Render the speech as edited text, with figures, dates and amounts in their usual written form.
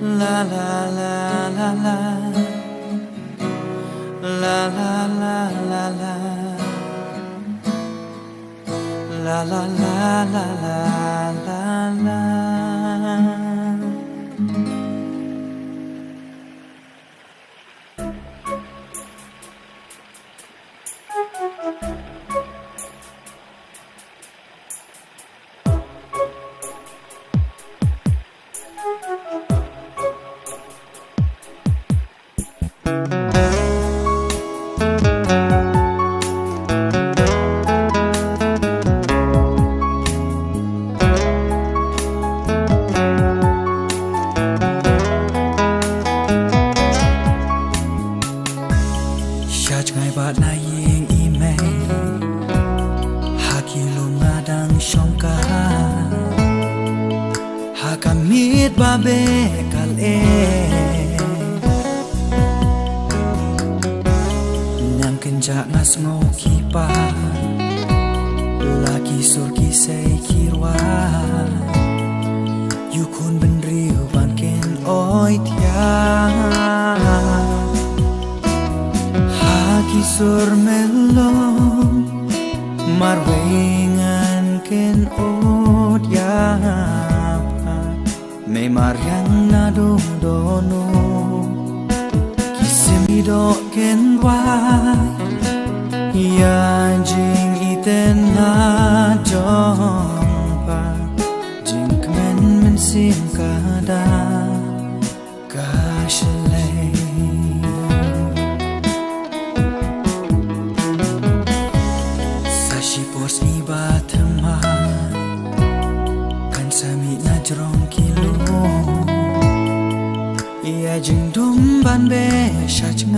La la la la la, la la la la la, la la la la la la. Shach ngai bat na ying email Haki lu ngadang shongka Hakamit babe kal Nyam kenja ngas ngoki pa Laki surki say kirwa Yukun ben riu ban ken oi tiang Kisur melon marwengan ken od ya me maryang na dono kisimido ken wa ya jing iten na jongpa jing kmen men sim kada kashle Pos ni batama kan sami na jrong kilo ia jing dum ban be shach